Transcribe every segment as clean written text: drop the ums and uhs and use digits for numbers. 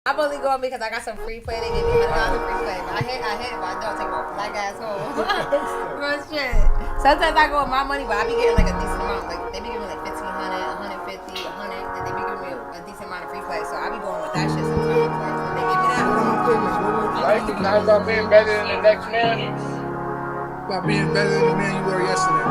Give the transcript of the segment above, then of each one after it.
I'm only going because I got some free play. They give me $100 free play. But I hit, but I don't take my black ass home. Real shit. Sometimes I go with my money, but I be getting like a decent amount. Like they be giving me like $1,500, $150, $100. Then they be giving me a decent amount of free play. So I be going with that shit sometimes. Like when they give me that. Life is not about being better than the next man. About being better than the man you were yesterday.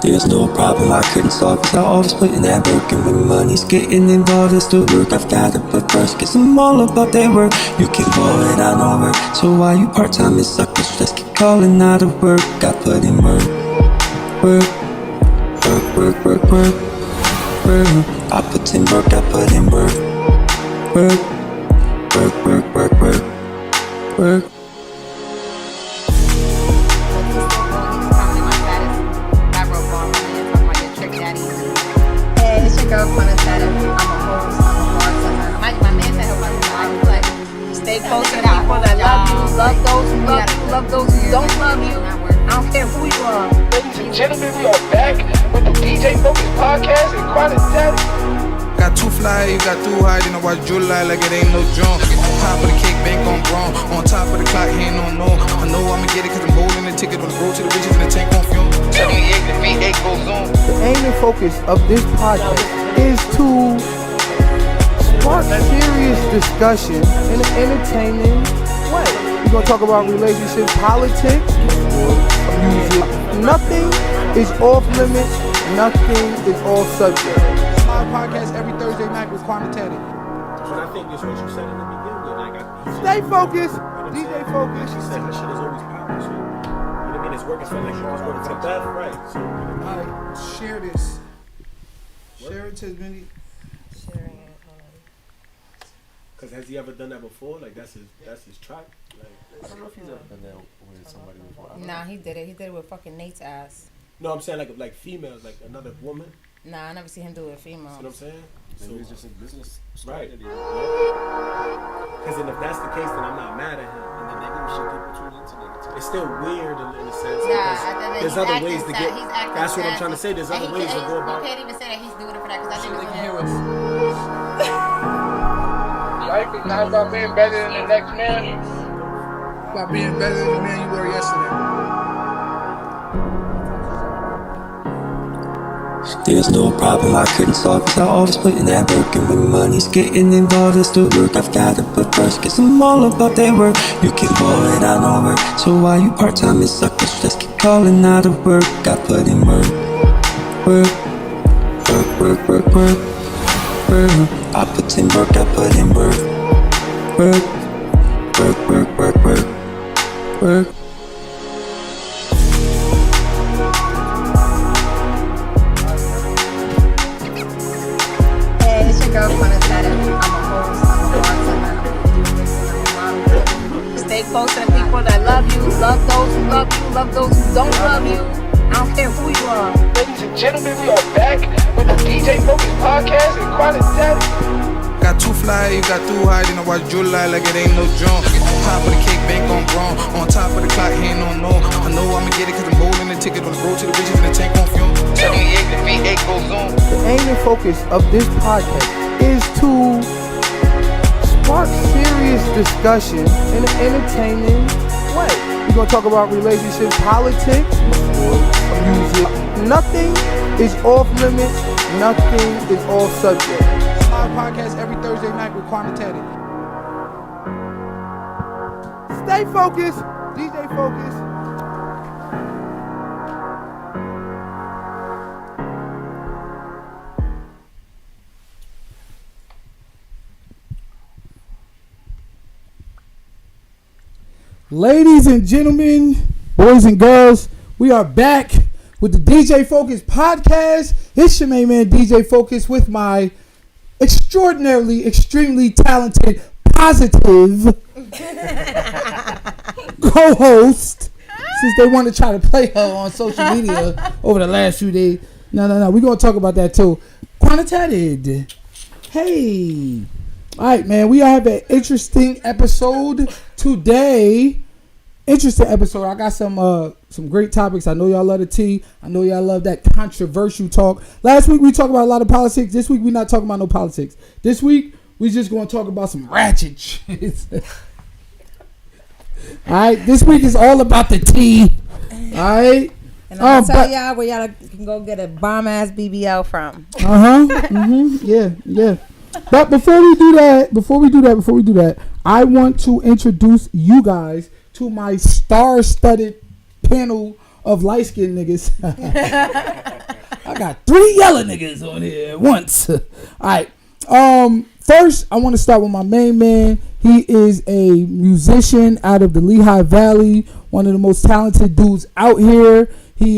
There's no problem I couldn't solve without always putting that work. And when money's getting involved, it's still work. I've got to put first, cause I'm all about that work. You can call it I know work. So why you part-time and suckers just keep calling out of work? I put in work. Work. I put in work, I put in work. Work. Girl, Quantitative. I'm a host. I'm a bartender. My man said he'll like stay close to people that love you, love those who love you, love those who don't love you. I don't care who you are. Ladies and gentlemen, we are back with the DJ Focus podcast and Quantitative. Got too fly, you got too high, then I watch July like it ain't no drum. On top of the cake, bank on ground. On top of the clock, he ain't no. I know I'ma get it cause I'm holding the ticket on the road to the riches and the tank on fume. 78, the V8 goes on. The aim and focus of this podcast is to spark serious discussion in an entertaining way. We're gonna talk about relationships, politics, music. Nothing is off limits. Nothing is off subject. My podcast every Thursday night with Quantitative. But I think it's what you said in the beginning. Like Stay focused. DJ Focus. She said that shit is always popping. So, you know what I mean? It's working for like it's working for the best, right? So, Alright, share this. Share it to as many. Sharing it. cause has he ever done that before? Like that's his track. Like, I don't know if he's ever done that with somebody before. Nah, he did it. He did it with fucking Nate's ass. no, I'm saying like females, like another woman. Nah, I never see him do it with females. You know what I'm saying? Maybe he's just in business. Right. strategy. Because then if that's the case, then I'm not mad at him. And then maybe we should people tune into niggas. It's still weird in a sense. Nah, because I think there's he's other acting ways to sad. get. He's acting That's what I'm sad. trying to say. There's other ways to go about. You can't even say that he's doing it for that because I think They it's can hear him. us. Life is not about being better than the next man. About being better than the man you were yesterday. There's no problem I couldn't solve without always putting that work. And when money's getting involved, it's still work. I've got to put first, cause I'm all about that work. You can call it I know work. So why you part-time and suckers just keep calling out of work? I put in work. I put in work, I put in work. Hey, it's your girl, Quantitative. I'm a host. I'm a bartender. Stay close to the people that love you, love those who love you, love those who don't love you. I don't care who you are. Ladies and gentlemen, we are back with the DJ Focus podcast and Quantitative. Got too fly, you got too high, then I watch July like it ain't no drum. On top of the cake, bank on ground. On top of the clock, he ain't no. I know I'ma get it cause I'm holding the ticket on the road to the riches and the tank on fume. 78, the V8 goes on. The aim and focus of this podcast is to spark serious discussion in an entertaining way. We're gonna talk about relationships, politics, music. Nothing is off limits. Nothing is off subject. My podcast every Thursday night with Quantitative. Stay focused. DJ Focus. Ladies and gentlemen, boys and girls, we are back with the DJ Focus podcast. It's your main man, DJ Focus, with my extraordinarily, extremely talented, positive co-host. Since they want to try to play her on social media over the last few days. No. We're going to talk about that too. Quantitative. Hey. All right, man. We have an interesting episode today. interesting episode. I got some great topics. I know y'all love the tea. I know y'all love that controversial talk. Last week we talked about a lot of politics. This week we not talking about no politics. This week we just going to talk about some ratchet shit. All right, this week is all about the tea. All right. And I'm gonna tell y'all where y'all can go get a bomb ass BBL from. Yeah. But before we do that, I want to introduce you guys to my star-studded panel of light-skinned niggas. I got 3 yellow niggas on here at once. All right. First, I want to start with my main man. He is a musician out of the Lehigh Valley, one of the most talented dudes out here. He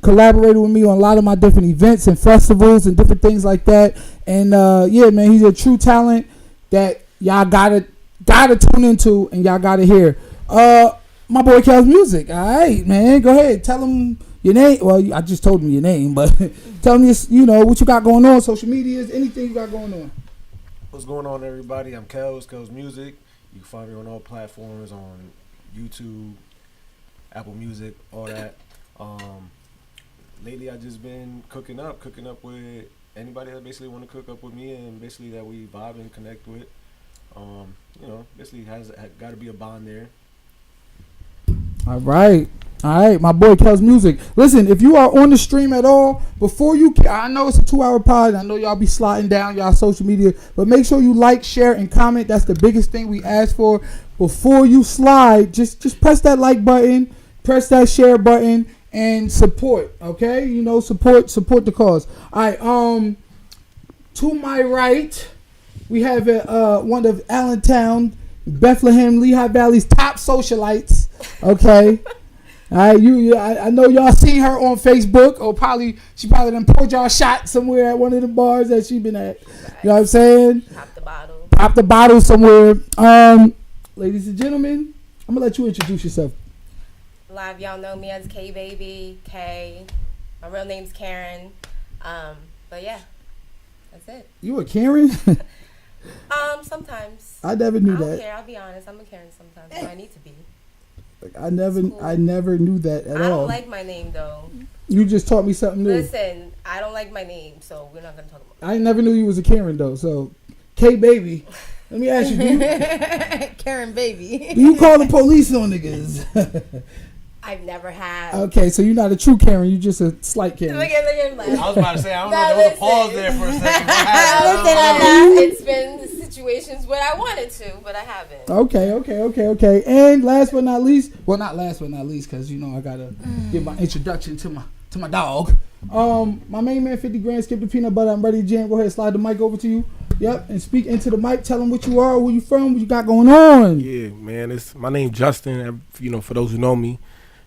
collaborated with me on a lot of my different events and festivals and different things like that. And yeah, man, he's a true talent that y'all gotta tune into and y'all gotta hear. My boy Kel's Music. All right, man, go ahead, tell him your name. Well, I just told him your name, but tell him this, what you got going on, social medias, anything you got going on. What's going on, everybody? I'm Kel's Music. You can find me on all platforms, on YouTube, Apple Music, all that. Lately I just been cooking up with anybody that basically want to cook up with me and basically that we vibe and connect with. Basically has got to be a bond there. All right, my boy Kel's Music. Listen, if you are on the stream at all, I know it's a 2-hour pod. I know y'all be sliding down y'all social media, but make sure you like, share, and comment. That's the biggest thing we ask for. Before you slide, just press that like button, press that share button, and support. Okay, support the cause. All right. To my right, we have one of Allentown, Bethlehem, Lehigh Valley's top socialites. Okay. All right, I know y'all seen her on Facebook, or she probably done poured y'all a shot somewhere at one of the bars that she been at. You know what I'm saying? Pop the bottle somewhere. Ladies and gentlemen, I'm gonna let you introduce yourself. Live, y'all know me as K Baby, K. My real name's Karen. But yeah, that's it. You a Karen? Sometimes. I never knew that. I don't care. I'll be honest. I'm a Karen sometimes. But I need to be. Like, I never knew that at all. I don't like my name though. You just taught me something new. Listen, I don't like my name, so we're not gonna talk about it. I never knew you was a Karen though. So, K Baby, let me ask you, Karen Baby, do you call the police on niggas? I've never had. Okay, so you're not a true Karen. You're just a slight Karen. Look at I was about to say, I don't know. There was a pause there for a second. It's been situations where I wanted to, but I haven't. Okay. And last but not least, not last but not least, because I gotta give my introduction to my dog. My main man, 50 grand, skip the peanut butter. I'm ready, Jan. Go ahead, slide the mic over to you. Yep, and speak into the mic. Tell them what you are, where you from, what you got going on. Yeah, man. My name Justin. For those who know me.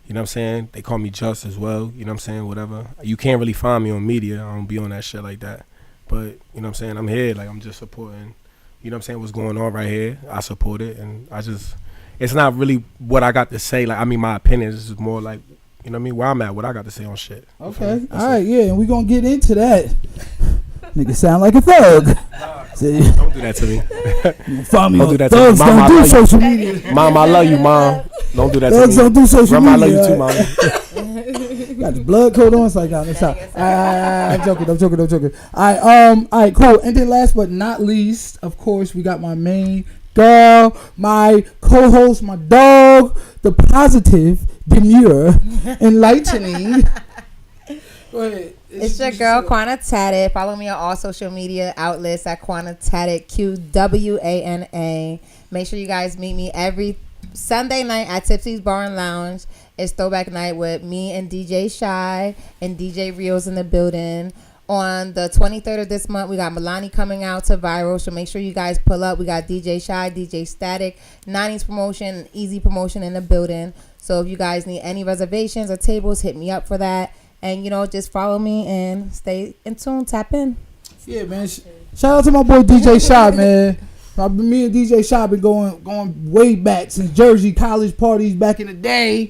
You know what I'm saying? They call me Just as well. You know what I'm saying? Whatever. You can't really find me on media. I don't be on that shit like that. But, you know what I'm saying? I'm here. Like, I'm just supporting, what's going on right here. I support it. And it's not really what I got to say. Like, my opinion is more like, where I'm at, what I got to say on shit. Okay. All right. Yeah. And we're going to get into that. Nigga sound like a thug. Don't do that to me. Follow me on thugs. Don't do social media. Mom, I love you, Mom. Don't do that thugs to me. Don't do social media. I love you too, Mom. Got the blood coat on. It's like, that's out. I'm joking. All right, cool. And then last but not least, of course, we got my main girl, my co-host, my dog, the positive, demure, enlightening. Go ahead. It's your girl, Quana Tatted. Follow me on all social media outlets at Quana Tatted, QWANA. Make sure you guys meet me every Sunday night at Tipsy's Bar and Lounge. It's throwback night with me and DJ Shy and DJ Rio's in the building. On the 23rd of this month, we got Milani coming out to Viral, so make sure you guys pull up. We got DJ Shy, DJ Static, 90s promotion, Easy promotion in the building. So if you guys need any reservations or tables, hit me up for that. And, just follow me and stay in tune. Tap in. Yeah, man. Shout out to my boy DJ Shy, man. Me and DJ Shy been going way back since Jersey college parties back in the day.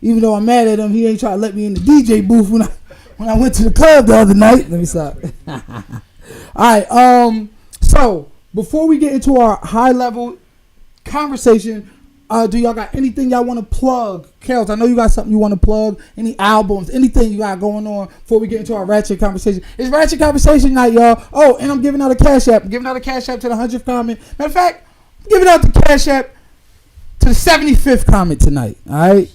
Even though I'm mad at him, he ain't trying to let me in the DJ booth when I went to the club the other night. Let me stop. All right. So before we get into our high level conversation, Do y'all got anything y'all want to plug? Kels, I know you got something you want to plug. Any albums, anything you got going on before we get into our Ratchet Conversation. It's Ratchet Conversation night, y'all. Oh, and I'm giving out a Cash App. I'm giving out a Cash App to the 100th comment. Matter of fact, I'm giving out the Cash App to the 75th comment tonight. All right?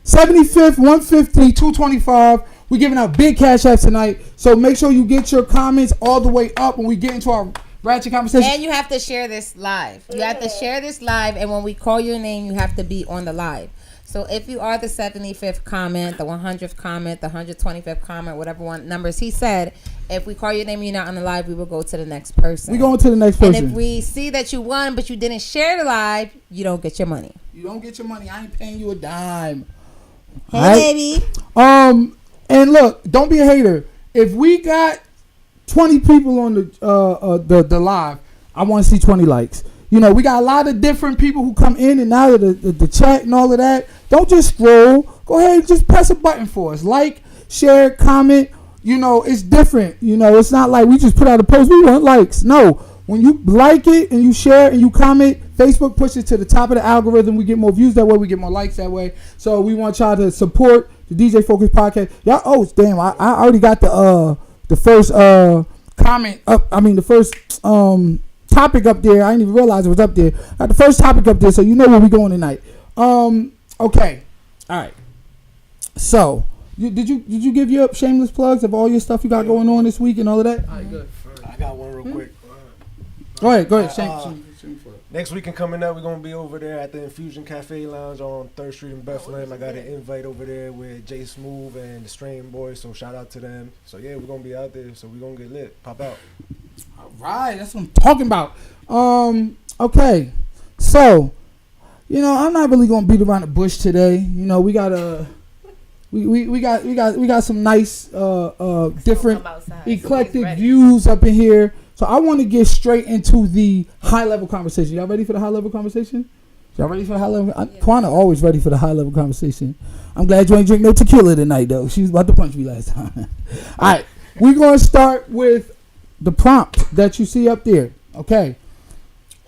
75th, 150, 225. We're giving out big Cash Apps tonight. So make sure you get your comments all the way up when we get into our Ratchet Conversation. And you have to share this live. You have to share this live, and when we call your name, you have to be on the live. So if you are the 75th comment, the 100th comment, the 125th comment, whatever one numbers he said, if we call your name and you're not on the live, we will go to the next person. We going to the next person. And if we see that you won, but you didn't share the live, you don't get your money. You don't get your money. I ain't paying you a dime. Hey, right? baby. And look, don't be a hater. If we got 20 people on the live, I want to see 20 likes. You know, we got a lot of different people who come in and out of the chat and all of that. Don't just scroll. Go ahead and just press a button for us. Like, share, comment. You know, it's different. You know, it's not like we just put out a post. We want likes. No. When you like it and you share and you comment, Facebook pushes to the top of the algorithm. We get more views that way. We get more likes that way. So we want y'all to support the DJ Focus podcast. Y'all, oh, damn. I already got the first comment up. I mean, the first topic up there. I didn't even realize it was up there. Got the first topic up there, so you know where we going tonight. Okay, all right. So, did you give your shameless plugs of all your stuff you got going on this week and all of that? All right, good. I got one real quick. Go ahead. Shameless next weekend coming up, we're gonna be over there at the Infusion Cafe Lounge on 3rd Street in Bethlehem. I got an invite over there with Jay Smooth and the Strain Boys, so shout out to them. So yeah, we're gonna be out there, so we're gonna get lit. Pop out. All right, that's what I'm talking about. Okay, so you know I'm not really gonna beat around the bush today. You know we got we got some nice different eclectic views up in here. So I want to get straight into the high level conversation. Y'all ready for the high level conversation? Y'all ready for the high level? Kwana always ready for the high level conversation. I'm glad you ain't drink no tequila tonight though. She was about to punch me last time. All right, we're gonna start with the prompt that you see up there. Okay,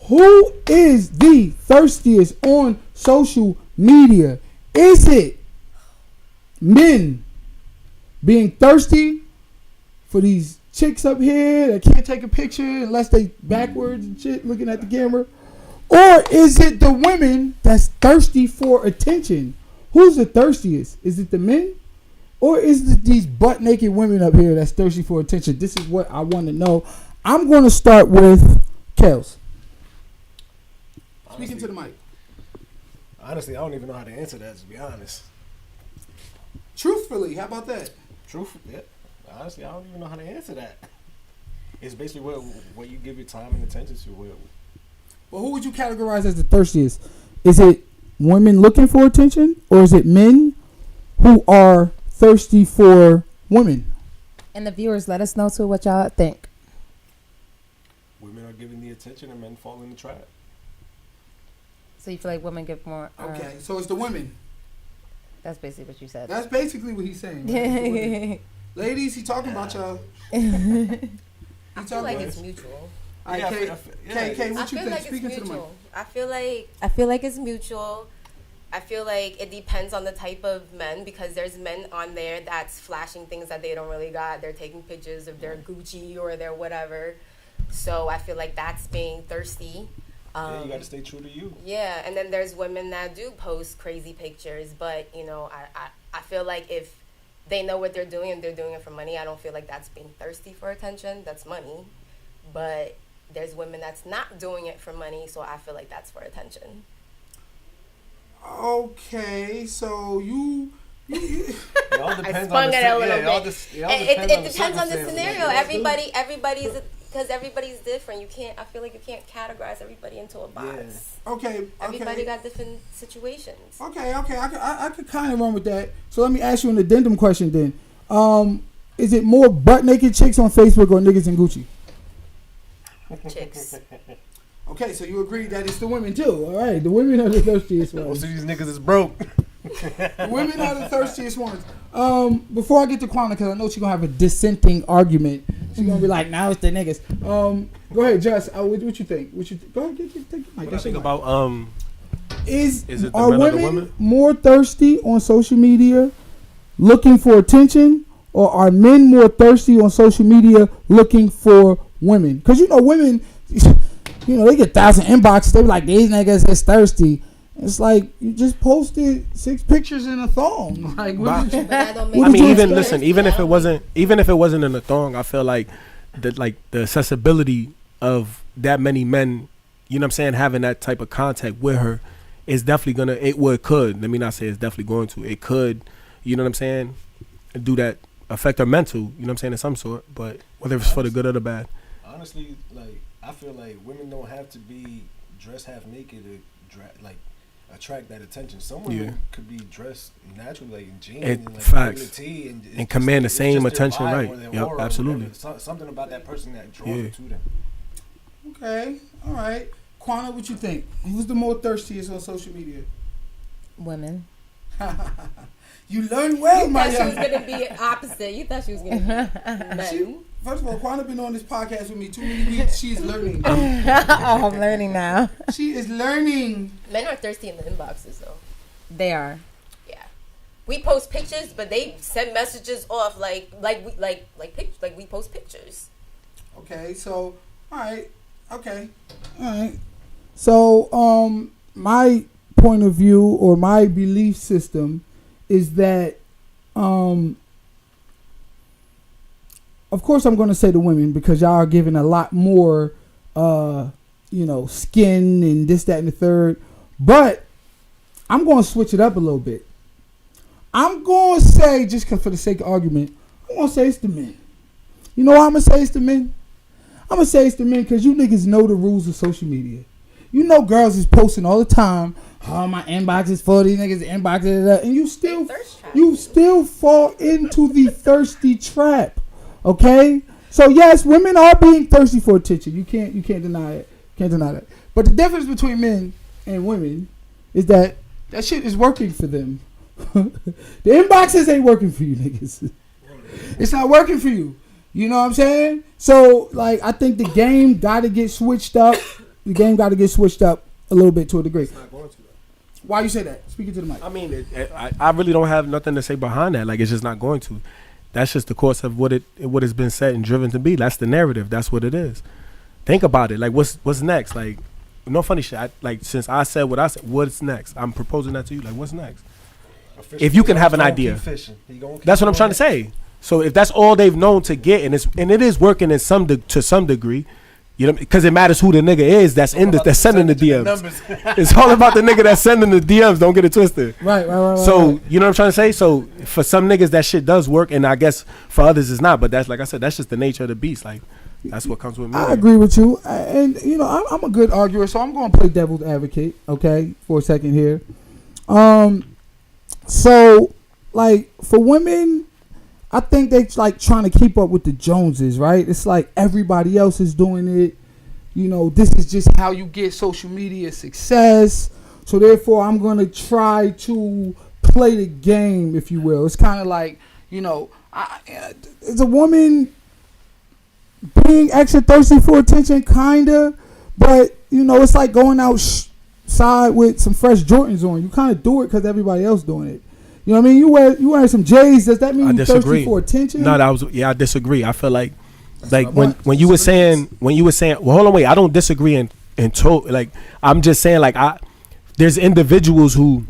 who is the thirstiest on social media? Is it men being thirsty for these chicks up here that can't take a picture unless they backwards and shit looking at the camera? Or is it the women that's thirsty for attention? Who's the thirstiest? Is it the men? Or is it these butt naked women up here that's thirsty for attention? This is what I want to know. I'm going to start with Kels. Speaking to the mic. Honestly, I don't even know how to answer that, to be honest. Truthfully, how about that? Yeah. Honestly, I don't even know how to answer that. It's basically what you give your time and attention to. Well, who would you categorize as the thirstiest? Is it women looking for attention, or is it men who are thirsty for women? And the viewers, let us know too what y'all think. Women are giving the attention and men fall in the trap. So you feel like women give more? Okay, so it's the women. That's basically what you said. That's basically what he's saying. Right? Ladies, he talking about y'all. I feel like it's mutual. All right, Kay, what you think? Speaking to the mic. I feel like it's mutual. I feel like it depends on the type of men, because there's men on there that's flashing things that they don't really got. They're taking pictures of their Gucci or their whatever. So I feel like that's being thirsty. Yeah, you got to stay true to you. Yeah, and then there's women that do post crazy pictures, but you know, I feel like if they know what they're doing and they're doing it for money, I don't feel like that's being thirsty for attention. That's money. But there's women that's not doing it for money, so I feel like that's for attention. Okay, so you it all depends I spun on it a little bit. It depends on the scenario. Everybody's different. I feel like you can't categorize everybody into a box. Yeah. Okay. Everybody got different situations. Okay. I could kind of run with that. So let me ask you an addendum question then. Is it more butt naked chicks on Facebook or niggas in Gucci? Chicks. Okay, so you agree that it's the women too. All right, the women are the thirstiest ones. Most of these niggas is broke. The women are the thirstiest ones. Before I get to Kwana, because I know she's gonna have a dissenting argument. She's gonna be like, "Now it's the niggas." Go ahead, Jess. What you think? Go ahead, take the mic. What I think about Is it the Are men or the women women? more thirsty on social media looking for attention, or are men more thirsty on social media looking for women? Because you know women, you know, they get 1,000 inboxes. They be like, these niggas is thirsty. It's like you just posted 6 pictures in a thong. Like, what did you, But that don't what make I did mean, you even expect? listen, even if it wasn't in a thong, I feel like the accessibility of that many men, you know what I'm saying, having that type of contact with her is definitely gonna. Let me not say it's definitely going to. It could, you know what I'm saying, do that, affect her mental. You know what I'm saying, in some sort. But whether it's for the good or the bad. Honestly, like I feel like women don't have to be dressed half naked to attract that attention. Some women could be dressed naturally, like in jeans and like facts. tee, And command the it's same just their attention, vibe right? or their Yep, aura or absolutely. whatever. Something about that person that draws it to them. Okay, all right. Quana, what you think? Who's the more thirstiest on social media? Women. You learn well, You my thought she was young. gonna be opposite. You thought she was gonna be men. First of all, Quana been on this podcast with me too many weeks. She's learning. Oh, I'm learning now. She is learning. Men are thirsty in the inboxes though. They are. Yeah, we post pictures, but they send messages off like we post pictures. Okay, so all right, okay, all right. So my point of view or my belief system is that of course I'm going to say the women because y'all are giving a lot more skin and this, that, and the third, but I'm going to switch it up a little bit. I'm going to say, just for the sake of argument, I'm going to say it's the men. You know why I'm going to say it's the men? I'm going to say it's the men because you niggas know the rules of social media. You know girls is posting all the time, oh, my inbox is full, these niggas inbox, and you still fall into the thirsty trap. Okay? So yes, women are being thirsty for attention. You can't deny it. Can't deny that. But the difference between men and women is that shit is working for them. The inboxes ain't working for you niggas. It's not working for you. You know what I'm saying? So like I think the game gotta get switched up. The game gotta get switched up a little bit to a degree. It's not going to. Why you say that? Speaking to the mic. I mean, I really don't have nothing to say behind that. Like, it's just not going to. That's just the course of what has been set and driven to be. That's the narrative. That's what it is. Think about it. Like, what's next? Like, no funny shit. Since I said what I said, what's next? I'm proposing that to you. Like, what's next? If you can have an idea, that's what I'm trying to say. So if that's all they've known to get, and it is working to some degree. You know, because it matters who the nigga is that's sending the DMs. It's all about the nigga that's sending the DMs. Don't get it twisted. Right. So you know what I'm trying to say. So for some niggas that shit does work, and I guess for others it's not. But that's, like I said, that's just the nature of the beast. Like that's what comes with me. I agree with you, and you know I'm a good arguer, so I'm going to play devil's advocate. Okay, for a second here. So like for women, I think they like trying to keep up with the Joneses, right? It's like everybody else is doing it. You know, this is just how you get social media success. So therefore, I'm going to try to play the game, if you will. It's kind of like, you know, is a woman being extra thirsty for attention, kind of. But, you know, it's like going outside with some fresh Jordans on. You kind of do it because everybody else doing it. You know what I mean? You wear some J's. Does that mean you're thirsty for attention? No, I disagree. I feel like when you were saying well, hold on, wait. I don't disagree in like I'm just saying like there's individuals who,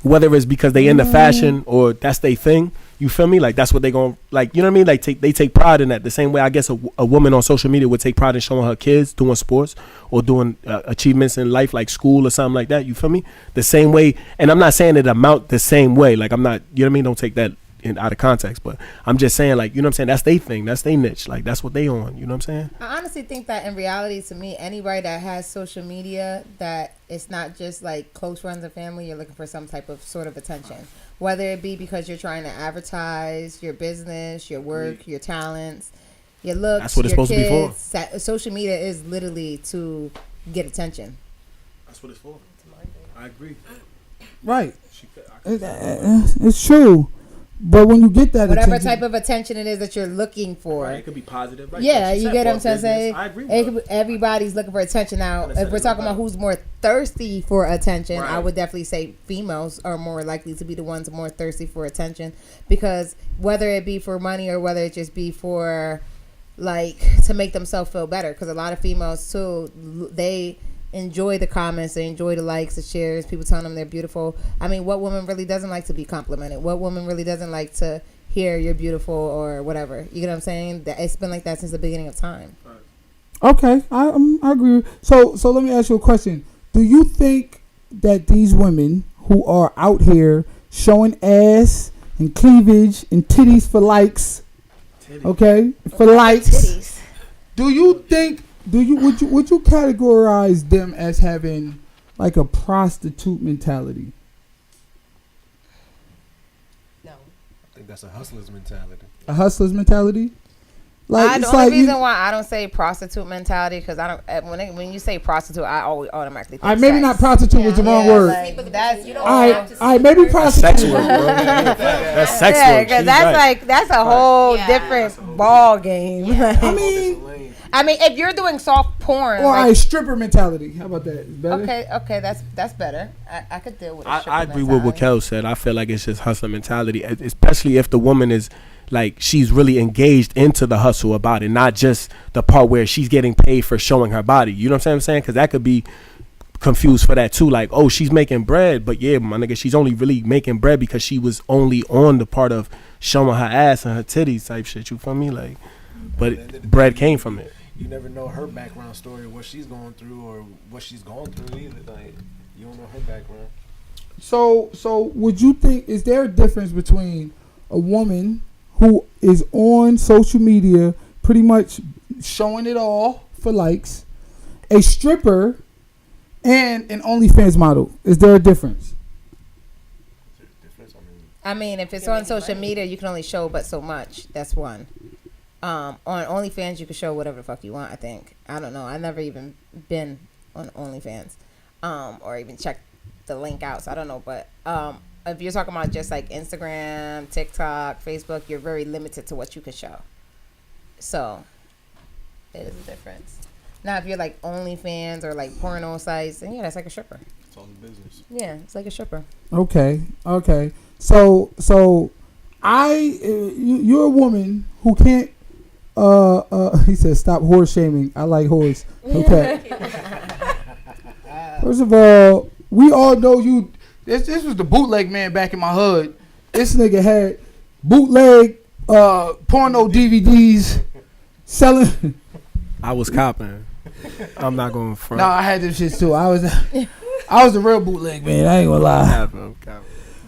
whether it's because they into fashion or that's their thing, you feel me? Like that's what they going, like, you know what I mean? Like they take pride in that the same way I guess a woman on social media would take pride in showing her kids doing sports or doing achievements in life like school or something like that. You feel me? The same way, and I'm not saying it amount the same way. Like I'm not, you know what I mean? Don't take that out of context, but I'm just saying, like, you know what I'm saying? That's their thing. That's their niche. Like that's what they on. You know what I'm saying? I honestly think that in reality, to me, anybody that has social media, that it's not just like close friends and family, you're looking for some type of sort of attention. Whether it be because you're trying to advertise your business, your work, your talents, your looks, that's what it's your supposed kids. to be for. Social media is literally to get attention. That's what it's for. I agree. Right. It's true. But when you get that whatever attention, type of attention it is that you're looking for, Right, it could be positive. Like yeah, what you said, get what for I'm trying to say. business. I agree with that. Everybody's looking for attention now. If we're talking about who's more thirsty for attention, I would definitely say females are more likely to be the ones more thirsty for attention, because whether it be for money or whether it just be for like to make themselves feel better, because a lot of females too, they enjoy the comments, they enjoy the likes, the shares, people telling them they're beautiful. I mean, what woman really doesn't like to be complimented? What woman really doesn't like to hear you're beautiful or whatever? You know what I'm saying? It's been like that since the beginning of time. okay, I agree. So let me ask you a question. Do you think that these women who are out here showing ass and cleavage and titties for likes, okay, for likes, Titties. do you think would you categorize them as having like a prostitute mentality? No. I think that's a hustler's mentality. A hustler's mentality? Like The only reason why I don't say prostitute mentality, because I don't, when you say prostitute, I always automatically think maybe sex. not prostitute was the wrong word. Like, that's, You don't All have to right, see maybe the prostitute. Sex work, bro. That's sex yeah, work. because She's that's right. like that's a whole Yeah. different ball game. I mean, if you're doing soft porn, or like, stripper mentality. How about that? Better? okay, that's better. I could deal with. I agree with what Kel said. I feel like it's just hustler mentality, especially if the woman is like she's really engaged into the hustle about it, not just the part where she's getting paid for showing her body. You know what I'm saying? Because that could be confused for that too. Like, oh, she's making bread, but yeah, my nigga, she's only really making bread because she was only on the part of showing her ass and her titties type shit. You feel me? Like, but bread came from it. You never know her background story, what she's going through, or what she's going through either. Like, you don't know her background. So would you think, is there a difference between a woman who is on social media pretty much showing it all for likes, a stripper, and an OnlyFans model? Is there a difference? I mean, if it's on social media, you can only show but so much. That's one. On OnlyFans, you can show whatever the fuck you want, I think. I don't know. I've never even been on OnlyFans or even checked the link out, so I don't know. But if you're talking about just like Instagram, TikTok, Facebook, you're very limited to what you can show. So it is a difference. Now, if you're like OnlyFans or like porno sites, then yeah, that's like a stripper. It's all the business. Yeah, it's like a stripper. Okay. So you're a woman who can't. He said, "Stop horse shaming." I like horse. Okay. First of all, we all know you. This was the bootleg man back in my hood. This nigga had bootleg porno DVDs selling. I was copping. I'm not going front. No, I had them shits too. I was the real bootleg man. I ain't gonna lie.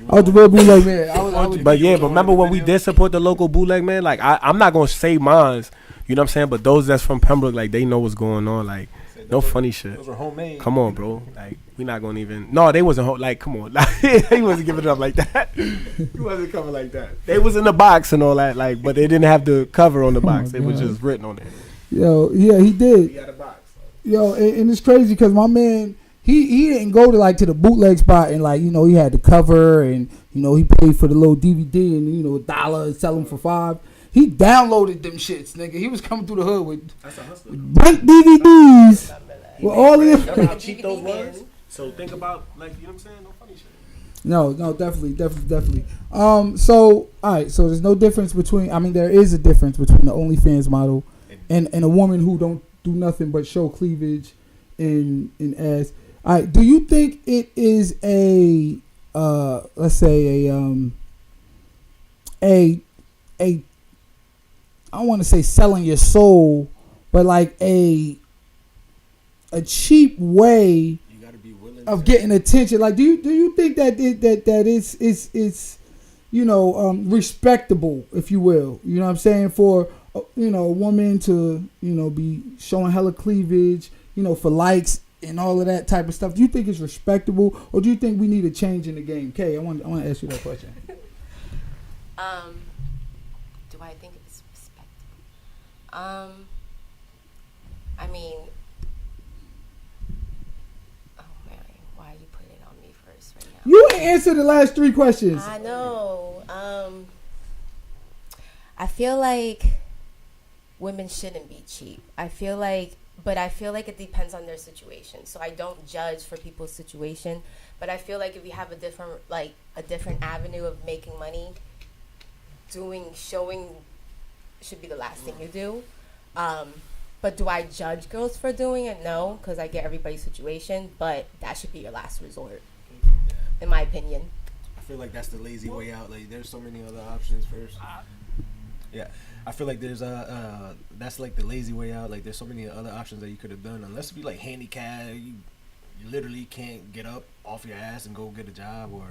I was the real bootleg man. I was But yeah, but remember when we did support the local bootleg man? Like I'm not gonna say mines, you know what I'm saying? But those that's from Pembroke, like they know what's going on. Like no funny shit. Those were homemade. Come on, bro. Like we not gonna even. No, they wasn't. Like come on, like, he wasn't giving it up like that. He wasn't coming like that. They was in the box and all that, like, but they didn't have the cover on the box. It was just written on it. Yo, yeah, he did. He had a box. Yo, and it's crazy because my man, he didn't go to the bootleg spot and like, you know, he had the cover and, you know, he paid for the little DVD and, you know, $1 and sell them for $5. He downloaded them shits, nigga. He was coming through the hood with blank DVDs with all of them. Remember how cheap those was? So think about, like, you know what I'm saying? No funny shit. No, definitely. So all right, so there's no difference between. I mean, there is a difference between the OnlyFans model and a woman who don't do nothing but show cleavage and ass. All right, do you think it is a let's say a I don't want to say selling your soul, but like a cheap way of getting attention? Like, do you think that it's you know, respectable, if you will? You know what I'm saying? For you know, a woman to, you know, be showing hella cleavage, you know, for likes and all of that type of stuff. Do you think it's respectable, or do you think we need a change in the game? Kay, I want to ask you that question. Do I think it's respectable? I mean, oh Mary, why are you putting it on me first right now? You ain't answered the last 3 questions. I know. I feel like women shouldn't be cheap. But I feel like it depends on their situation. So I don't judge for people's situation, but I feel like if you have a different avenue of making money, showing should be the last thing you do. But do I judge girls for doing it? No, because I get everybody's situation, but that should be your last resort, in my opinion. I feel like that's the lazy way out. Like, there's so many other options first. Yeah, I feel like there's that's like the lazy way out. Like, there's so many other options that you could have done. Unless you be like handicapped, you literally can't get up off your ass and go get a job, or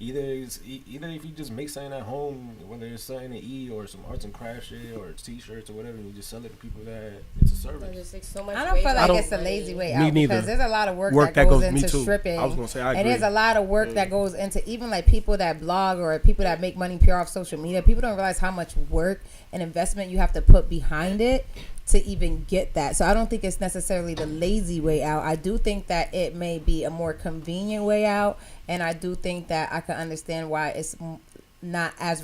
either if you just make something at home, whether it's something to eat or some arts and crafts shit or t-shirts or whatever, and you just sell it to people that it's a service. There's like so much I don't feel like it's a lazy way out because there's a lot of work that goes into stripping. I was gonna say, I agree. And there's a lot of work that goes into even like people that blog or people that make money pure off social media. People don't realize how much work and investment you have to put behind it to even get that. So I don't think it's necessarily the lazy way out. I do think that it may be a more convenient way out, and I do think that I can understand why it's not as